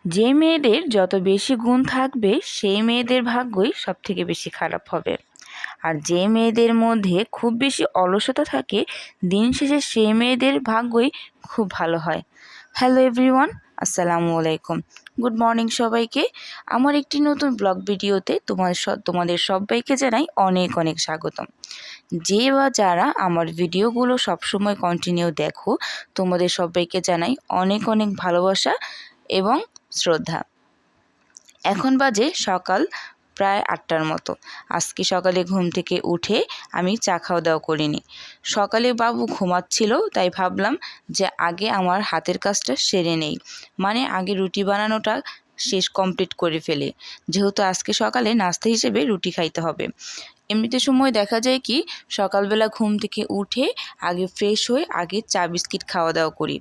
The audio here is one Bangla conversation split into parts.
যে মেয়েদের যত বেশি গুণ থাকবে সেই মেয়েদের ভাগ্যই সবথেকে বেশি খারাপ হবে। আর যে মেয়েদের মধ্যে খুব বেশি অলসতা থাকে দিন শেষে সেই মেয়েদের ভাগ্যই খুব ভালো হয়। হ্যালো এভরিওয়ান, আসসালামু আলাইকুম, গুড মর্নিং সবাইকে। আমার একটি নতুন ব্লগ ভিডিওতে তোমাদের সবাইকে জানাই অনেক অনেক স্বাগতম। যে বা যারা আমার ভিডিওগুলো সবসময় কন্টিনিউ দেখো তোমাদের সবাইকে জানাই অনেক অনেক ভালোবাসা এবং শ্রদ্ধা। এখন বাজে সকাল প্রায় 8টার মতো। আজকে সকালে ঘুম থেকে উঠে আমি চা খাওয়া দাওয়া করিনি। সকালে বাবু ঘুমাচ্ছিল, তাই ভাবলাম যে আগে আমার হাতের কাজটা সেরে নেই, মানে আগে রুটি বানানোটা শেষ কমপ্লিট করে ফেলে, যেহেতু আজকে সকালে নাস্তা হিসেবে রুটি খাইতে হবে। এমনিতে সময় দেখা যায় কি সকালবেলা ঘুম থেকে উঠে আগে ফ্রেশ হয়ে আগে চা বিস্কিট খাওয়া দাওয়া করি,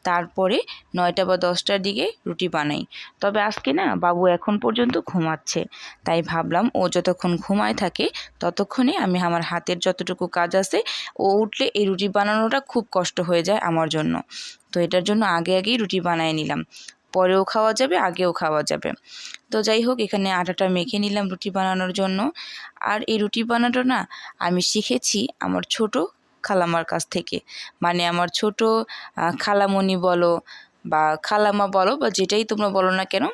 তারপরে 9টা বা 10টার দিকে রুটি বানাই। তবে আজকে না বাবু এখন পর্যন্ত ঘুমাচ্ছে, তাই ভাবলাম ও যতক্ষণ ঘুমায় থাকে ততক্ষণে আমি আমার হাতের যতটুকু কাজ আছে, ও উঠলে এই রুটি বানানোটা খুব কষ্ট হয়ে যায় আমার জন্য। তো এটার জন্য আগেই রুটি বানিয়ে নিলাম, পরেও খাওয়া যাবে আগেও খাওয়া যাবে। তো যাই হোক, এখানে আটাটা মেখে নিলাম রুটি বানানোর জন্য। আর এই রুটি বানানো না আমি শিখেছি আমার ছোট খালামার কাছ থেকে, মানে আমার ছোট খালামণি বলো বা খালামা বলো বা যেটাই তোমরা বলো না কেন,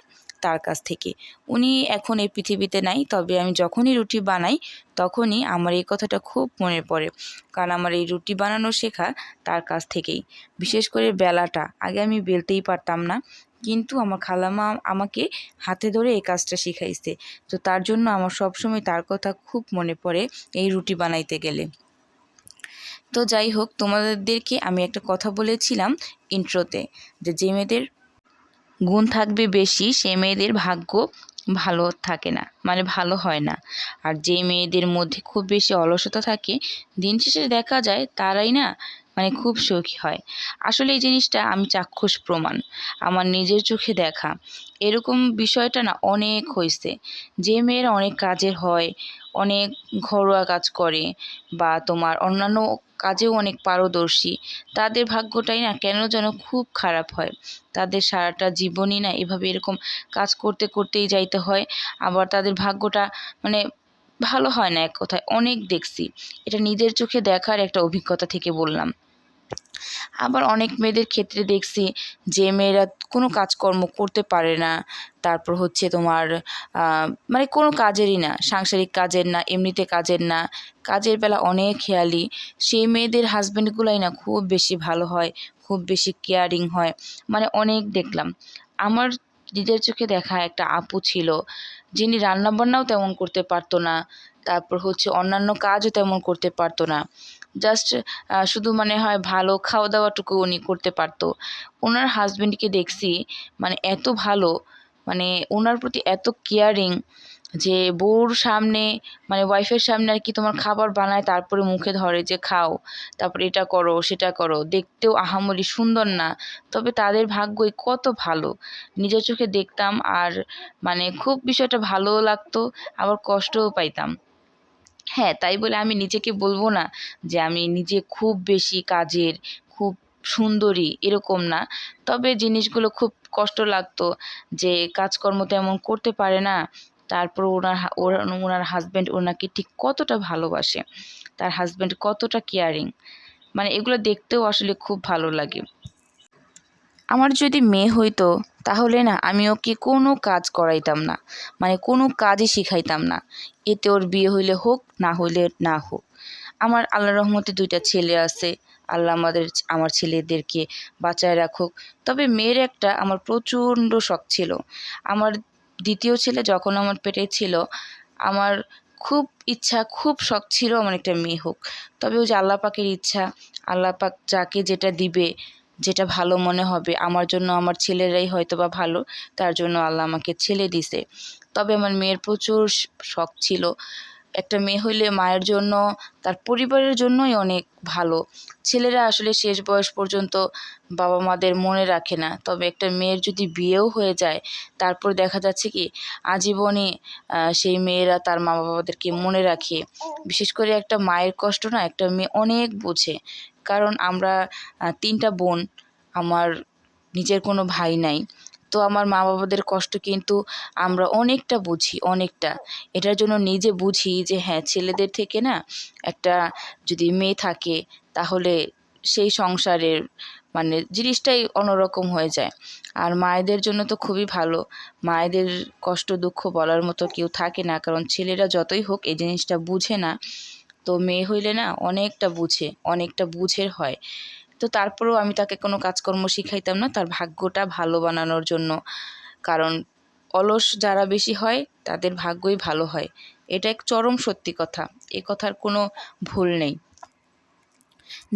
তার কাছ থেকে। উনি এখন এই পৃথিবীতে নাই, তবে আমি যখনই রুটি বানাই তখনই আমার এই কথাটা খুব মনে পড়ে, কারণ আমার এই রুটি বানানো শেখা তার কাছ থেকেই। বিশেষ করে বেলাটা আগে আমি বেলতেই পারতাম না, কিন্তু আমার খালামা আমাকে হাতে ধরে এই কাজটা শিখাইছে। তো তার জন্য আমার সবসময় তার কথা খুব মনে পড়ে এই রুটি বানাইতে গেলে। তো যাই হোক, তোমাদেরকে আমি একটা কথা বলেছিলাম ইন্ট্রোতে, যে মেয়েদের গুণ থাকবে বেশি সেই মেয়েদের ভাগ্য ভালো থাকে না, মানে ভালো হয় না। আর যে মেয়েদের মধ্যে খুব বেশি অলসতা থাকে দিন শেষে দেখা যায় তারাই না মানে খুব সুখী হয়। আসলে এই জিনিসটা আমি চাক্ষুষ প্রমাণ, আমার নিজের চোখে দেখা। এরকম বিষয়টা না অনেক হয়েছে, যে মেয়েরা অনেক কাজের হয়, অনেক ঘরোয়া কাজ করে বা তোমার অন্যান্য কাজেও অনেক পারদর্শী, তাদের ভাগ্যটাই না কেন যেন খুব খারাপ হয়। তাদের সারাটা জীবনই না এভাবে এরকম কাজ করতে করতেই যাইতে হয়, আবার তাদের ভাগ্যটা মানে ভালো হয় না। এক কথায় অনেক দেখছি, এটা নিজের চোখে দেখার একটা অভিজ্ঞতা থেকে বললাম। আবার অনেক মেয়েদের ক্ষেত্রে দেখছি যে মেয়েরা কোনো কাজকর্ম করতে পারে না, তারপর হচ্ছে তোমার মানে কোনো কাজেরই না, সাংসারিক কাজের না, এমনিতে কাজের না, কাজের বেলা অনেক খেয়ালি, সেই মেয়েদের হাজব্যান্ডগুলাই না খুব বেশি ভালো হয়, খুব বেশি কেয়ারিং হয়। মানে অনেক দেখলাম। আমার নিজের চোখে দেখা একটা আপু ছিল, যিনি রান্নাবান্নাও তেমন করতে পারতো না, তারপর হচ্ছে অন্যান্য কাজও তেমন করতে পারতো না, জাস্ট শুধু মানে হয় ভালো খাওয়া দাওয়াটুকু উনি করতে পারতো। ওনার হাজবেন্ডকে দেখছি মানে এত ভালো, মানে ওনার প্রতি এত কেয়ারিং, যে বউর সামনে মানে ওয়াইফের সামনে আর কি তোমার খাবার বানায়, তারপরে মুখে ধরে যে খাও, তারপরে এটা করো সেটা করো। দেখতেও আহামরি সুন্দর না, তবে তাদের ভাগ্যই কত ভালো, নিজের চোখে দেখতাম। আর মানে খুব বিষয়টা ভালোও লাগতো, আবার কষ্টও পাইতাম। হ্যাঁ, তাই বলে আমি নিজেকে বলবো না যে আমি নিজে খুব বেশি কাজের, খুব সুন্দরী, এরকম না। তবে জিনিসগুলো খুব কষ্ট লাগতো যে কাজকর্ম তেমন করতে পারে না, তারপর ওনার হাজব্যান্ড ওনাকে ঠিক কতটা ভালোবাসে, তার হাজব্যান্ড কতটা কেয়ারিং, মানে এগুলো দেখতেও আসলে খুব ভালো লাগে। আমার যদি মেয়ে হইতো তাহলে না আমি ওকে কোনো কাজ করাইতাম না, মানে কোনো কাজই শিখাইতাম না। এতে ওর বিয়ে হইলে হোক, না হইলে না হোক। আমার আল্লাহর রহমতে 2টা ছেলে আছে, আল্লাহ আমার ছেলেদেরকে বাঁচায় রাখুক। তবে মেয়ের একটা আমার প্রচণ্ড শখ ছিল। আমার দ্বিতীয় ছেলে যখন আমার পেটে ছিল, আমার খুব ইচ্ছা, খুব শখ ছিল আমার একটা মেয়ে হোক। তবে ওই যে আল্লাহ পাকের ইচ্ছা, আল্লাহ পাক যাকে যেটা দিবে, যেটা ভালো মনে হবে আমার জন্য, আমার ছেলেরাই হয়তো বা ভালো, তার জন্য আল্লাহ আমাকে ছেলে দিছে। তবে আমার মেয়ের প্রচুর শখ ছিল। একটা মেয়ে হইলে মায়ের জন্য, তার পরিবারের জন্যই অনেক ভালো। ছেলেরা আসলে শেষ বয়স পর্যন্ত বাবা মাদের মনে রাখে না, তবে একটা মেয়ের যদি বিয়েও হয়ে যায় তারপর দেখা যাচ্ছে কি আজীবনে সেই মেয়েরা তার মা বাবাদেরকে মনে রাখে। বিশেষ করে একটা মায়ের কষ্ট না একটা মেয়ে অনেক বোঝে, কারণ আমরা 3টা বোন, আমার নিজের কোনো ভাই নাই। তো আমার মা বাবাদের কষ্ট কিন্তু আমরা অনেকটা বুঝি, অনেকটা। এটার জন্য নিজে বুঝি যে হ্যাঁ, ছেলেদের থেকে না একটা যদি মেয়ে থাকে তাহলে সেই সংসারের মানে জিনিসটাই অন্যরকম হয়ে যায়। আর মায়েদের জন্য তো খুবই ভালো। মায়েদের কষ্ট দুঃখ বলার মতো কেউ থাকে না, কারণ ছেলেরা যতই হোক এই জিনিসটা বুঝে না। তো মেয়ে হইলে না অনেকটা বুঝে, অনেকটা বুঝের হয়। তো তারপরেও আমি তাকে কোনো কাজকর্ম শিখাইতাম না তার ভাগ্যটা ভালো বানানোর জন্য। কারণ অলস যারা বেশি হয় তাদের ভাগ্যই ভালো হয়। এটা এক চরম সত্যি কথা, এ কথার কোনো ভুল নেই।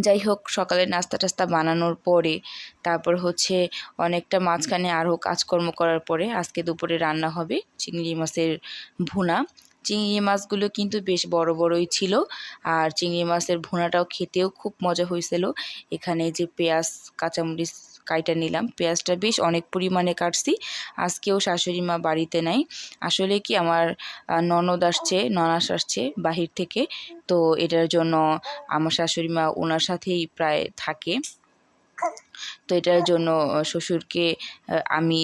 যাই হোক, সকালে নাস্তা টাস্তা বানানোর পরে তারপর হচ্ছে অনেকটা মাঝখানে আরও কাজকর্ম করার পরে আজকে দুপুরে রান্না হবে চিংড়ি মাছের ভুনা। চিংড়ি মাছগুলো কিন্তু বেশ বড় বড়ই ছিল, আর চিংড়ি মাছের ভুনাটাও খেতেও খুব মজা হয়েছিল। এখানে যে পেঁয়াজ কাঁচামরিচ কাইটা নিলাম, পেঁয়াজটা বেশ অনেক পরিমাণে কাটছি। আজকেও শাশুড়ি মা বাড়িতে নাই, আসলে কি আমার ননাস আসছে বাহির থেকে। তো এটার জন্য আমার শাশুড়ি মা ওনার সাথেই প্রায় থাকে। তো এটার জন্য শ্বশুরকে আমি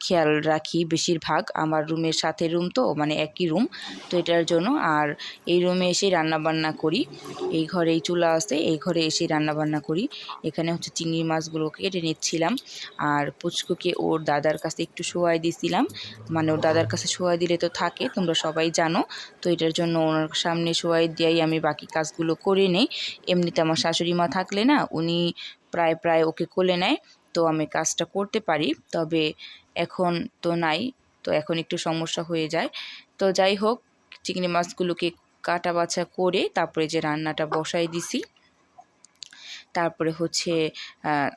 খেয়াল রাখি বেশিরভাগ। আমার রুমের সাথে রুম তো মানে একই রুম, তো এটার জন্য। আর এই রুমে এসে রান্নাবান্না করি, এই ঘরেই চুলা আছে, এই ঘরে এসে রান্নাবান্না করি। এখানে হচ্ছে চিংড়ি মাছগুলোকে কেটে নিচ্ছিলাম, আর পুচকুকে ওর দাদার কাছে একটু শোয়াই দিছিলাম। মানে ওর দাদার কাছে শোয়াই দিলে তো থাকে, তোমরা সবাই জানো। তো এটার জন্য ওনার সামনে শোয়াই দিয়াই আমি বাকি কাজগুলো করে নেই। এমনিতে আমার শাশুড়ি মা থাকলে না উনি প্রায় ওকে কোলে নেয়, তো আমি কাজটা করতে পারি। তবে এখন তো নাই, তো এখন একটু সমস্যা হয়ে যায়। তো যাই হোক, চিংড়ি মাছগুলোকে কাটা বাছা করে তারপরে যে রান্নাটা বসাই দিছি। তারপরে হচ্ছে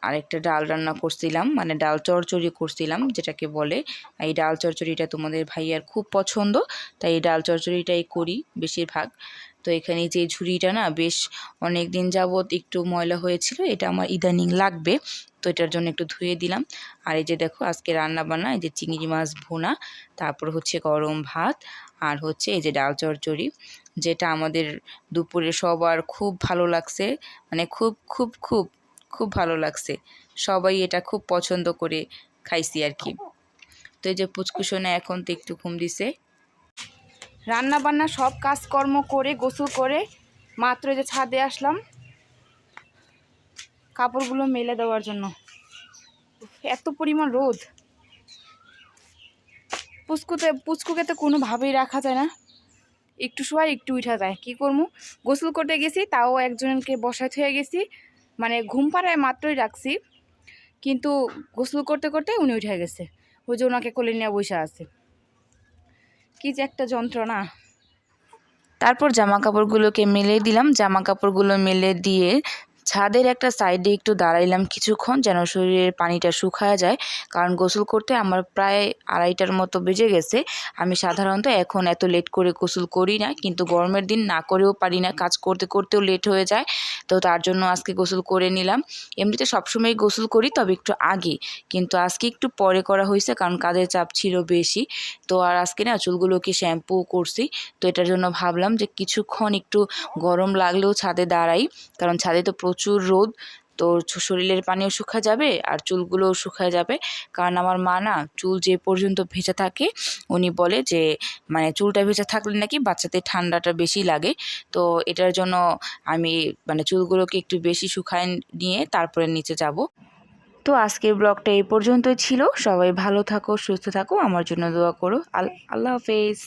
আরেকটা ডাল রান্না করছিলাম, মানে ডাল চচ্চড়ি করছিলাম যেটাকে বলে। এই ডাল চচ্চড়িটা তোমাদের ভাইয়ার খুব পছন্দ, তাই এই ডাল চচ্চড়িটাই করি বেশিরভাগ। তো এখানে যে ঝুড়িটা না বেশ অনেক দিন যাবৎ একটু ময়লা হয়েছিল, এটা আমার ইদানিং লাগবে, তো এটার জন্য একটু ধুয়ে দিলাম। আর এই যে দেখো আজকে রান্না বান্না, এই যে চিংড়ি মাছ ভুনা, তারপর হচ্ছে গরম ভাত, আর হচ্ছে এই যে ডাল চচ্চড়ি, যেটা আমাদের দুপুরে সবার খুব ভালো লাগছে। মানে খুব খুব খুব খুব ভালো লাগছে, সবাই এটা খুব পছন্দ করে খাইছি আর কি। তো এই যে পুচকুসোনা এখন তো একটু ঘুম দিছে। রান্না বান্না সব কাজকর্ম করে গোসল করে মাত্র যে ছাদে আসলাম কাপড়গুলো মেলে দেওয়ার জন্য। এত পরিমাণ রোদ, পুচকুকে তো কোনোভাবেই রাখা যায় না, একটু শোয়াই একটু উঠা যায়, কি করবো। গোসল করতে গেছি, তাও একজনকে বসায় থয়ে গেছি, মানে ঘুম পাড়ায় মাত্রই রাখছি, কিন্তু গোসল করতে করতে উনি উঠে গেছে। ওই যে ওনাকে কোলে নিয়ে বসে আছে, কি যে একটা যন্ত্রণা। তারপর জামা কাপড়গুলোকে মেলে দিলাম, জামা কাপড়গুলো মেলে দিয়ে ছাদের একটা সাইডে একটু দাঁড়াইলাম কিছুক্ষণ, যেন শরীরের পানিটা শুকায় যায়। কারণ গোসল করতে আমার প্রায় 2:30টার মতো বেজে গেছে। আমি সাধারণত এখন এত লেট করে গোসল করি না, কিন্তু গরমের দিন না করেও পারি না, কাজ করতে করতেও লেট হয়ে যায়। তো তার জন্য আজকে গোসল করে নিলাম। এমনিতে সবসময় গোসল করি, তবে একটু আগে, কিন্তু আজকে একটু পরে করা হয়েছে কারণ কাজের চাপ ছিল বেশি। তো আর আজকে না চুলগুলোকে শ্যাম্পু করছি, তো এটার জন্য ভাবলাম যে কিছুক্ষণ একটু গরম লাগলেও ছাদে দাঁড়াই, কারণ ছাদে তো প্রচুর রোদ। তো শরীরের পানিও শুকা যাবে আর চুলগুলোও শুকায় যাবে। কারণ আমার মা না চুল যে পর্যন্ত ভেজা থাকে উনি বলে যে মানে চুলটা ভেজা থাকলে নাকি বাচ্চাদের ঠান্ডাটা বেশি লাগে। তো এটার জন্য আমি মানে চুলগুলোকে একটু বেশি শুকায় নিয়ে তারপরে নিচে যাব। তো আজকের ব্লগটা এই পর্যন্তই ছিল। সবাই ভালো থাকো, সুস্থ থাকো, আমার জন্য দোয়া করো। আল্লাহ হাফেজ।